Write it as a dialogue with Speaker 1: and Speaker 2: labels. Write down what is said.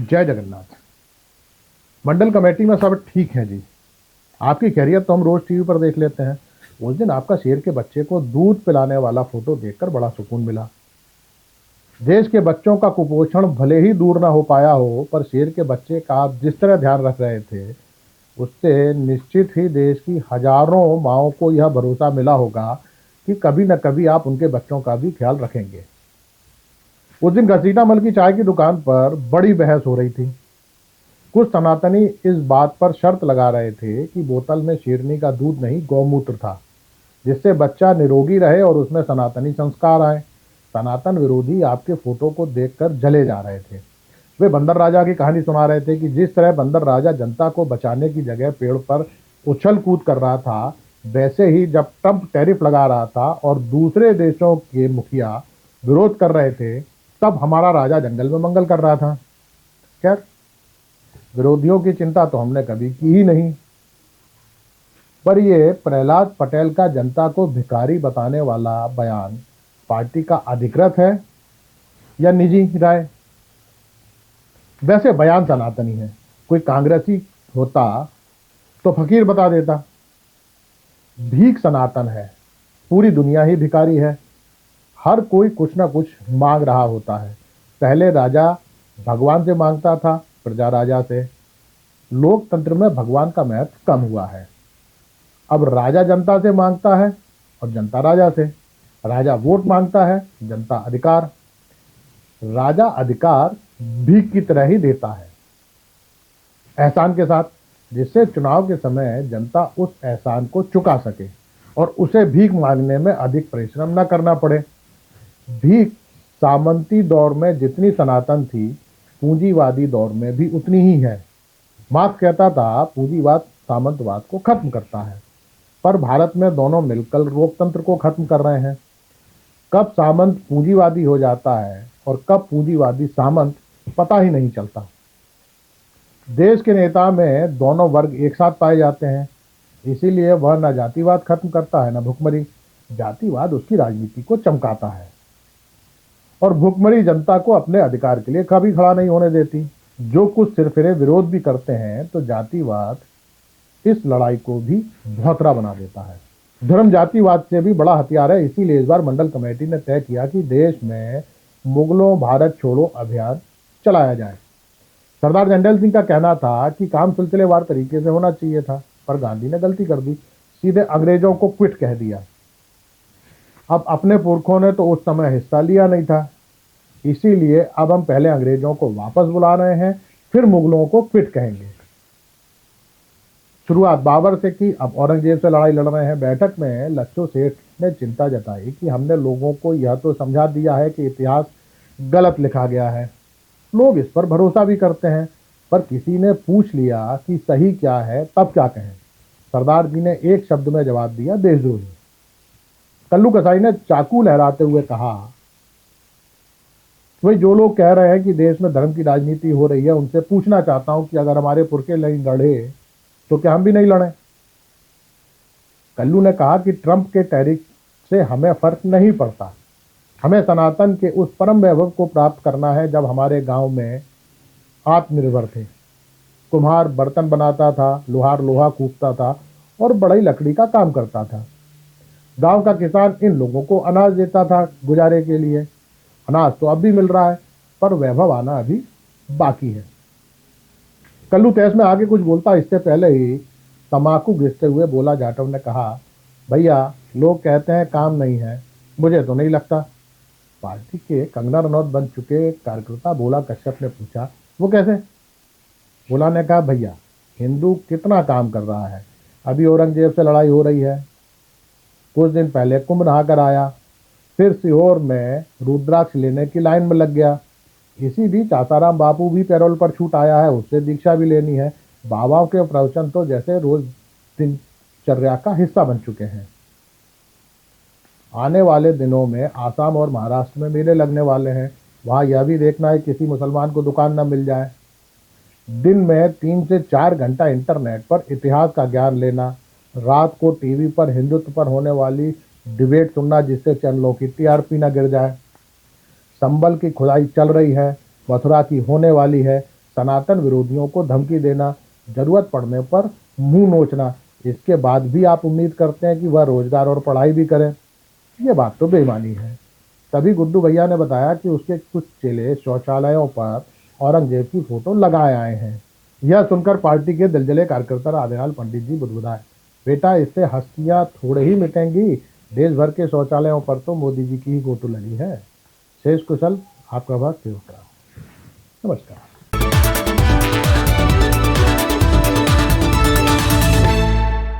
Speaker 1: जय जगन्नाथ। मंडल कमेटी में सब ठीक है जी। आपकी खैरियत तो हम रोज टीवी पर देख लेते हैं। उस दिन आपका शेर के बच्चे को दूध पिलाने वाला फोटो देखकर बड़ा सुकून मिला। देश के बच्चों का कुपोषण भले ही दूर ना हो पाया हो, पर शेर के बच्चे का आप जिस तरह ध्यान रख रहे थे, उससे निश्चित ही देश की हजारों माओं को यह भरोसा मिला होगा कि कभी न कभी आप उनके बच्चों का भी ख्याल रखेंगे। उस दिन घसीटा मल की चाय की दुकान पर बड़ी बहस हो रही थी। कुछ सनातनी इस बात पर शर्त लगा रहे थे कि बोतल में शेरनी का दूध नहीं, गौमूत्र था, जिससे बच्चा निरोगी रहे और उसमें सनातनी संस्कार आए। सनातन विरोधी आपके फोटो को देखकर जले जा रहे थे। वे बंदर राजा की कहानी सुना रहे थे कि जिस तरह बंदर राजा जनता को बचाने की जगह पेड़ पर उछल कूद कर रहा था, वैसे ही जब ट्रंप टैरिफ लगा रहा था और दूसरे देशों के मुखिया विरोध कर रहे थे, तब हमारा राजा जंगल में मंगल कर रहा था। खैर, विरोधियों की चिंता तो हमने कभी की ही नहीं। पर ये प्रहलाद पटेल का जनता को भिखारी बताने वाला बयान पार्टी का अधिकृत है या निजी राय? वैसे बयान सनातनी है। कोई कांग्रेसी होता तो फकीर बता देता। भीख सनातन है। पूरी दुनिया ही भिखारी है। हर कोई कुछ ना कुछ मांग रहा होता है। पहले राजा भगवान से मांगता था, प्रजा राजा से। लोकतंत्र में भगवान का महत्व कम हुआ है। अब राजा जनता से मांगता है और जनता राजा से। राजा वोट मांगता है, जनता अधिकार। राजा अधिकार भीख की तरह ही देता है, एहसान के साथ, जिससे चुनाव के समय जनता उस एहसान को चुका सके और उसे भीख मांगने में अधिक परिश्रम न करना पड़े। भीख सामंती दौर में जितनी सनातन थी, पूंजीवादी दौर में भी उतनी ही है। मार्क्स कहता था पूंजीवाद सामंतवाद को खत्म करता है, पर भारत में दोनों मिलकर लोकतंत्र को खत्म कर रहे हैं। कब सामंत पूंजीवादी हो जाता है और कब पूंजीवादी सामंत, पता ही नहीं चलता। देश के नेता में दोनों वर्ग एक साथ पाए जाते हैं, इसीलिए वह न जातिवाद खत्म करता है न भुखमरी। जातिवाद उसकी राजनीति को चमकाता है और भुखमरी जनता को अपने अधिकार के लिए कभी खड़ा नहीं होने देती। जो कुछ सिरफिरे विरोध भी करते हैं तो जातिवाद इस लड़ाई को भी भौतरा बना देता है। धर्म जातिवाद से भी बड़ा हथियार है। इसीलिए इस बार मंडल कमेटी ने तय किया कि देश में मुगलों भारत छोड़ो अभियान चलाया जाए। सरदार जंडेल सिंह का कहना था कि काम सिलसिलेवार तरीके से होना चाहिए था, पर गांधी ने गलती कर दी, सीधे अंग्रेजों को क्विट कह दिया। अब अपने पुरखों ने तो उस समय हिस्सा लिया नहीं था, इसीलिए अब हम पहले अंग्रेजों को वापस बुला रहे हैं, फिर मुगलों को क्विट कहेंगे। शुरुआत बाबर से की, अब औरंगजेब से लड़ाई लड़ रहे हैं। बैठक में लच्छू सेठ ने चिंता जताई कि हमने लोगों को यह तो समझा दिया है कि इतिहास गलत लिखा गया है। लोग इस पर भरोसा भी करते हैं, पर किसी ने पूछ लिया कि सही क्या है, तब क्या कहें? सरदार जी ने एक शब्द में जवाब दिया, देशद्रोही। कल्लू कसाई ने चाकू लहराते हुए कहा, वही जो लोग कह रहे हैं कि देश में धर्म की राजनीति हो रही है, उनसे पूछना चाहता हूं कि अगर हमारे पुरखे नहीं लड़े तो क्या हम भी नहीं लड़े? कल्लू ने कहा कि ट्रंप के टैरिफ से हमें फर्क नहीं पड़ता। हमें सनातन के उस परम वैभव को प्राप्त करना है जब हमारे गांव में आत्मनिर्भर थे। कुम्हार बर्तन बनाता था, लोहार लोहा कूटता था और बढ़ई लकड़ी का काम करता था। गांव का किसान इन लोगों को अनाज देता था गुजारे के लिए। अनाज तो अब भी मिल रहा है, पर वैभव आना अभी बाकी है। कल्लू तहस में आगे कुछ बोलता, इससे पहले ही तमाकू घिसते हुए बोला जाटव ने कहा, भैया लोग कहते हैं काम नहीं है, मुझे तो नहीं लगता। पार्टी के कंगना रनौत बन चुके कार्यकर्ता भोला कश्यप ने पूछा, वो कैसे? भोला ने कहा, भैया हिंदू कितना काम कर रहा है, अभी औरंगजेब से लड़ाई हो रही है, कुछ दिन पहले कुंभ नहाकर आया, फिर सीहोर में रुद्राक्ष लेने की लाइन में लग गया। इसी बीच आसाराम बापू भी पैरोल पर छूट आया है, उससे दीक्षा भी लेनी है। बाबाओं के प्रवचन तो जैसे रोज दिनचर्या का हिस्सा बन चुके हैं। आने वाले दिनों में आसाम और महाराष्ट्र में मेले लगने वाले हैं। वहां यह भी देखना है किसी मुसलमान को दुकान न मिल जाए। दिन में 3 से 4 घंटा इंटरनेट पर इतिहास का ज्ञान लेना, रात को टीवी पर हिंदुत्व पर होने वाली डिबेट सुनना जिससे चैनलों की टीआरपी न गिर जाए। संबल की खुदाई चल रही है, मथुरा की होने वाली है, सनातन विरोधियों को धमकी देना, जरूरत पड़ने पर मुंह नोचना, इसके बाद भी आप उम्मीद करते हैं कि वह रोजगार और पढ़ाई भी करें। ये बात तो बेईमानी है। तभी गुड्डू भैया ने बताया कि उसके कुछ चेले शौचालयों पर औरंगजेब की फोटो लगाए आए हैं। यह सुनकर पार्टी के दिलजले कार्यकर्ता राधेलाल पंडित जी बुदबुदाए, बेटा इससे हस्तियां थोड़े ही मिटेंगी, देश भर के शौचालयों पर तो मोदी जी की ही फोटो लगी है। शेष कुशल आपका बहुत सेवक। नमस्कार।